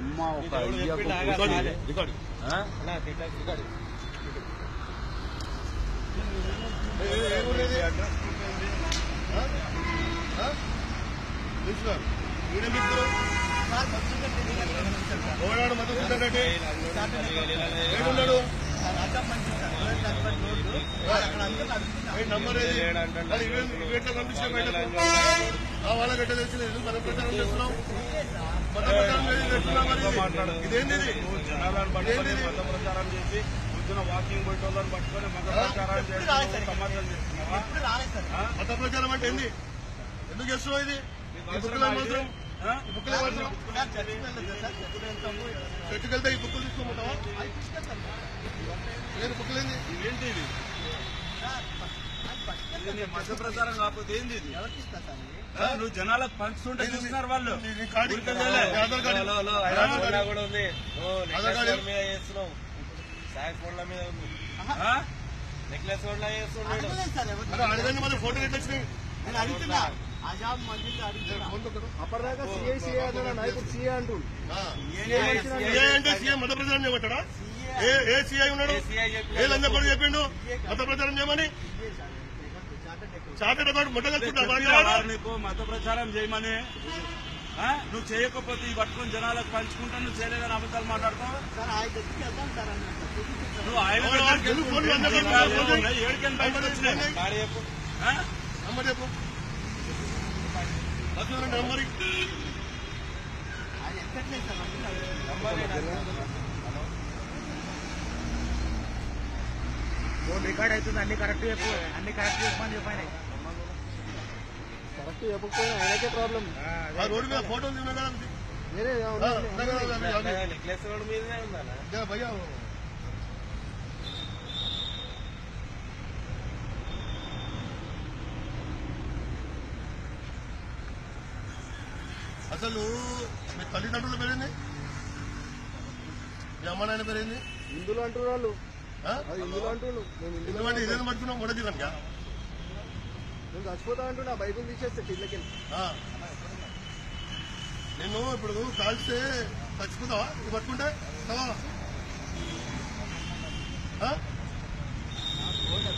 అమ్మ ఒక నంబర్ వాళ్ళకి ఎట్లా తెలిసింది మన ప్రచారం చేస్తున్నాం మత ప్రచారం ఇదేంటి జనాలను పట్టుకొని మత ప్రచారం చేసి పొద్దున వాకింగ్ పోయే వాళ్ళని పట్టుకొని మత ప్రచారం చేసి సమాచారం చేస్తున్నావా? మత ప్రచారం అంటే ఏంది? ఎందుకు చేస్తున్నావు ఇది? చర్చికి వెళ్తే ఈ బుక్కులు తీసుకోమంటావా? లేదు బుక్కులు ఏంది? ఏంటి ఇది? మత ప్రచారం కాకపోతే ఏంది ఇది? నువ్వు జనాలకు పంచుతుంటే చూస్తున్నారు వాళ్ళు. నెక్లెస్ అడగండి మన ఫోటో ఎట్లా వచ్చినాయి? అప్పటిదాకా సిఐ అన్నాడు, ఇప్పుడు సిఐ అంటుండు. అంటే సీఎం మత ప్రచారం చేయమంటాడా? ఏ సీఐ ఉన్నాడు? ఏ లంజపడి చెప్పిండు మత ప్రచారం చేయమని? చార్టెడ్ అకౌంట్ మొట్ట నీకు మత ప్రచారం చేయమని నువ్వు చేయకపోతే ఈ పట్టుకుని జనాలకు పంచుకుంటా నువ్వు చేయలేదని అబద్ధాలు మాట్లాడతావు. నువ్వు ఆయన ఏడికని బయటకు వచ్చినాయి నంబర్ చెప్పు. నంబర్ రికార్డ్ అవుతుంది. అన్ని కరెక్ట్ చెప్పు, అన్ని కరెక్ట్ చెప్పమని చెప్పాను. కరెక్ట్ చెప్పకపోయినా ఆయనకే ప్రాబ్లం. రోడ్డు మీద ఫోటోలు తిన్నా కదా నెక్లెస్ రోడ్డు మీదనే ఉందా భయ్యా? అసలు మీ తల్లిదండ్రుల పేరేంది? మీ అమ్మ నాయన పేరేంది? హిందువులు అంటున్నారు వాళ్ళు. హిందువులు అంటుండు. ఎందుకంటే ఇదేం పట్టుకున్నాం మొదటి కనుక నేను చచ్చిపోతా అంటున్నా. బైబుల్ తీసేస్తే ఇళ్ళకి నేను ఇప్పుడు కాల్స్తే చచ్చిపోతావా? ఇది పట్టుకుంటే ఓటు